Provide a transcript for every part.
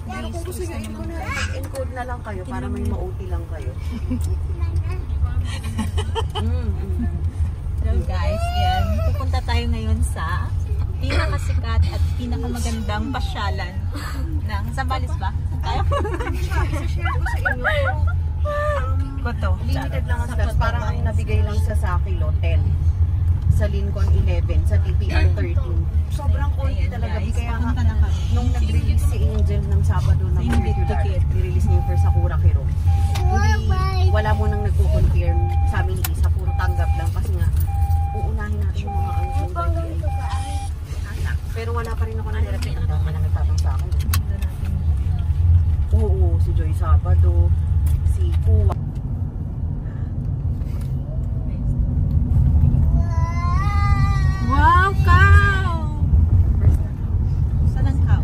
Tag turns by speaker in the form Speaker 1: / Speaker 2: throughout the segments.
Speaker 1: Pero kung gusto nyo, encode na lang kayo para may ma-OT lang kayo.
Speaker 2: So guys, yan. Pupunta tayo ngayon sa pinakasikat at pinakamagandang pasyalan ng Zambales ba? Tayo?
Speaker 1: Isa-share ko sa inyo.
Speaker 2: Koto.
Speaker 1: Limited lang ang slots. Parang ang nabigay lang sa kilo 10. Sa Lincoln 11. Sa TPR 13. Sobrang konti talaga. Kaya nga, nung nag-release si Angel ng Sabado ng Circular, nirelease niya yung first Sakura Hero. Wala mo nang nagko-confirm sa amin ni Isa. Puro tanggap lang. Kasi nga, uunahin natin yung mga pero wala pa rin ako nare-repeat. Ang dami na nagtatang sa akin. Oo, si Joy Sabado, si Kuwa.
Speaker 2: Wow, cow! Saan ang cow?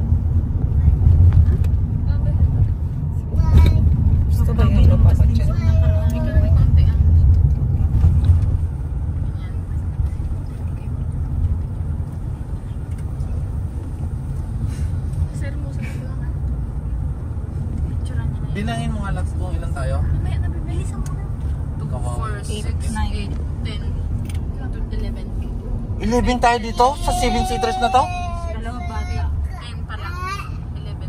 Speaker 2: Gusto ba yung napapatyan?
Speaker 3: Bilangin mo nga lahat kung ilan tayo.
Speaker 4: Mamaya nabibilisan mo na.
Speaker 3: 2, 4,
Speaker 4: 6, 8, 10, 11.
Speaker 3: 11 tayo dito sa 7-seaters na to?
Speaker 2: Dalawa bata.
Speaker 4: 10 pa lang. 11.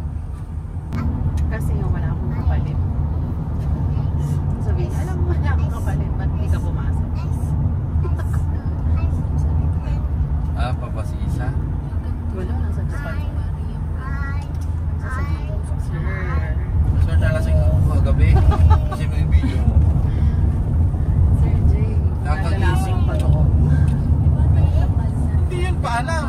Speaker 1: Kasi yung wala akong kapalit. Sabihin, alam mo wala akong kapalit. Ba't hindi ka pumasok?
Speaker 3: Papa si Isa.
Speaker 1: Wala, nasa Japan.
Speaker 3: Sir, nalasing ako kagabi. Kasi may video mo.
Speaker 1: Sir Jay, nagdala akong pag-o.
Speaker 3: Hindi yun pa alam.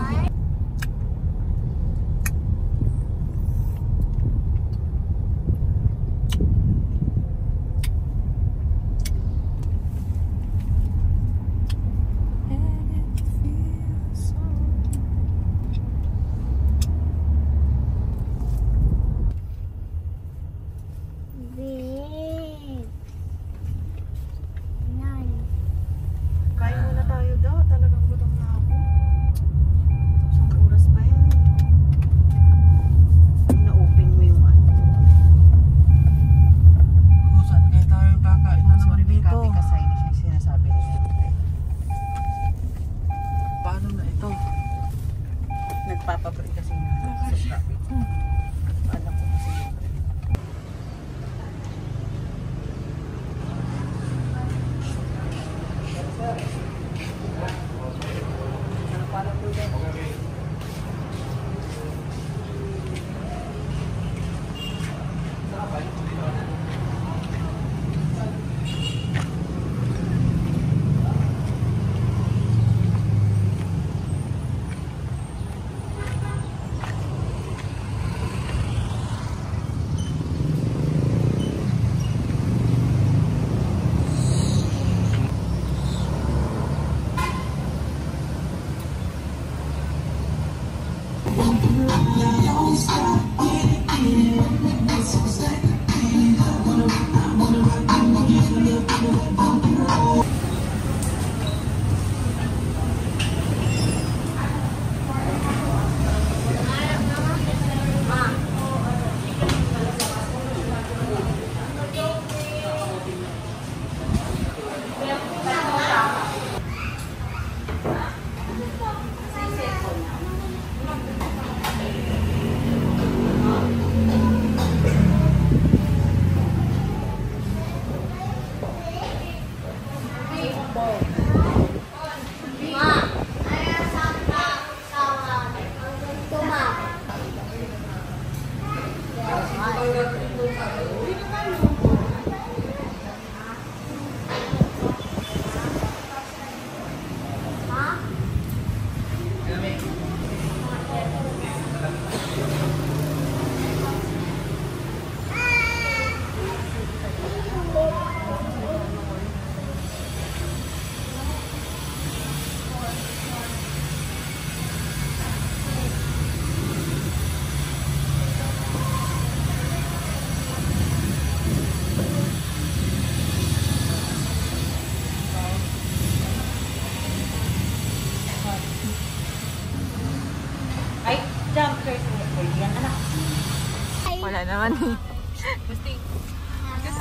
Speaker 2: Wala naman eh.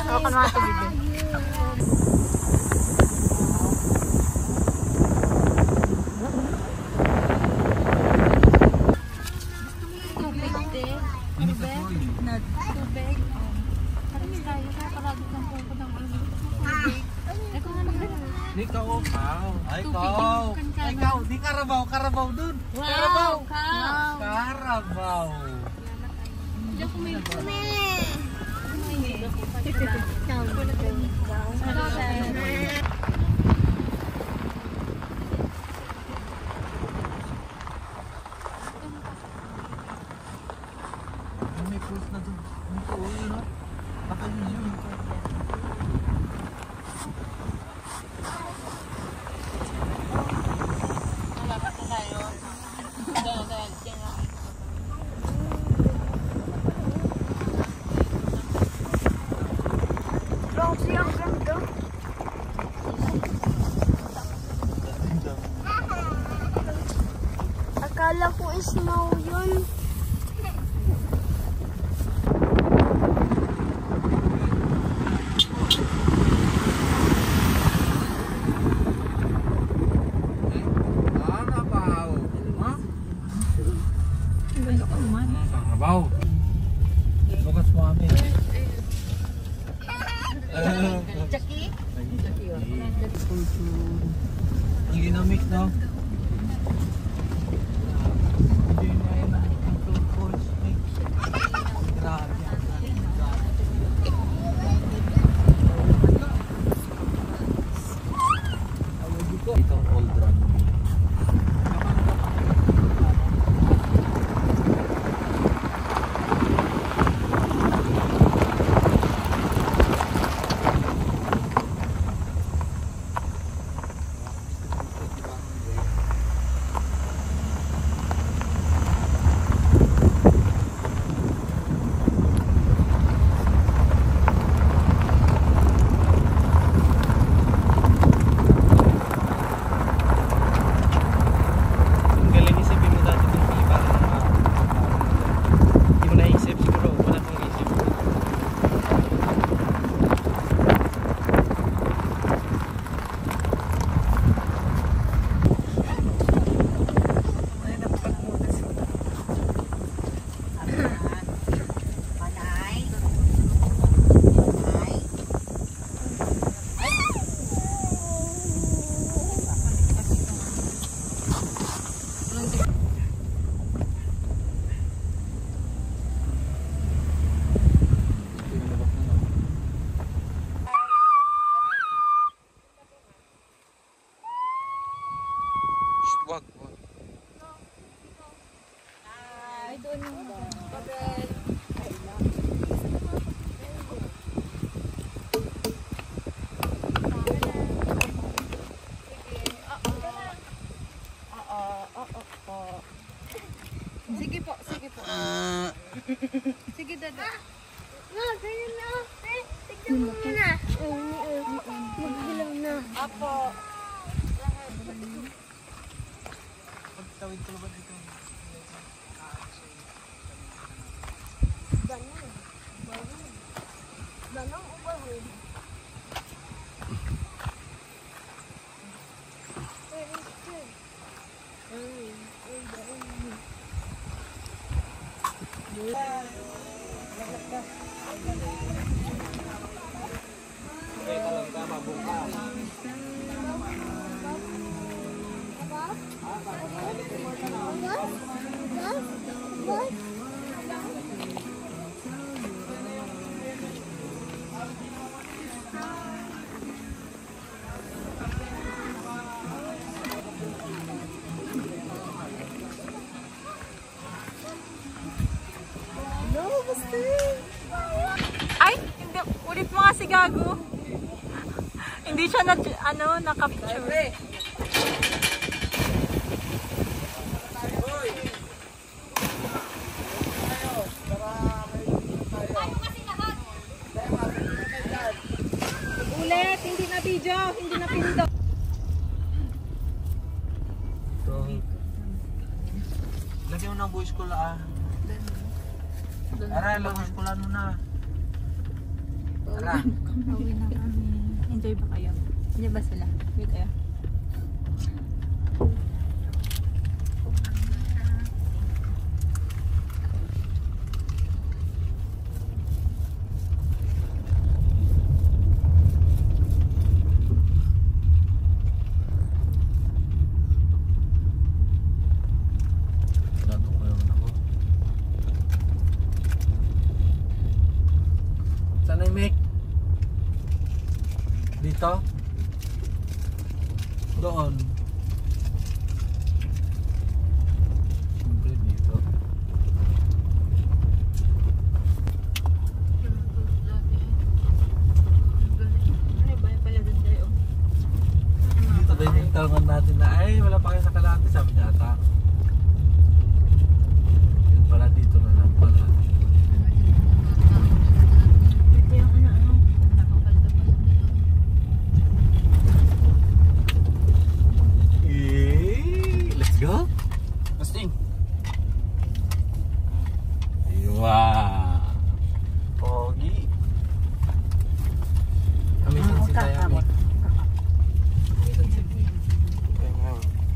Speaker 2: Ako ka naman tubig eh.
Speaker 4: Tubig, te. Tubig. Parang tayo kaya parado kang pupo ng tubig. Ay, kung ano ba?
Speaker 3: Di ka upaw. Ay, ikaw. Ikaw, di Karabaw. Karabaw dun. Karabaw. Karabaw.
Speaker 4: Hindi ako may
Speaker 3: May proof na dun. May ko, no? Naka-museum ito.
Speaker 5: Akala ko snow yun.
Speaker 3: Karabaw. Ha?
Speaker 2: Ganda ka naman.
Speaker 3: Karabaw. Bukas mo kami.
Speaker 1: Jackie?
Speaker 3: Ang ginamit, no? Itong old runway.
Speaker 6: Ang galing isipin mo dati kung di ba hindi mo naisip siguro wala pong isip.
Speaker 1: Panay. Panay.
Speaker 3: Shh, wag, wag.
Speaker 1: Sige po, sige po. Sige, dada.
Speaker 5: Ma, ganyan na. Tignan mo na. Maghilaw na.
Speaker 1: Apo.
Speaker 6: Pagtawid ko ba dito?
Speaker 5: Banang o bahon?
Speaker 2: Ay, hindi. Ulit mo nga si Gago. Hindi siya na, naka-picture. Ulit, hindi na video, hindi na pindot.
Speaker 3: Lagyan mo ng voice call ah. Tara, lakas-kulan mo na. Tara.
Speaker 2: Pauwi na kami. Enjoy ba kayo? Enjoy ba sila? Enjoy kayo?
Speaker 3: Nato ko naman ako. Saan na yung mic? Dito? Doon. Siyempre dito.
Speaker 2: Ano ba? Pala doon tayo.
Speaker 3: Dito din yung tangan natin na ay wala pa kayo sa Kalate, sabi niya ata. Yun pala, dito na lang pala.
Speaker 2: Ito yung ano. Nakapalda pala dito.
Speaker 3: Let's go! Masting! Wow! Pogi! Kami sin tayo kami.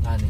Speaker 3: Nani?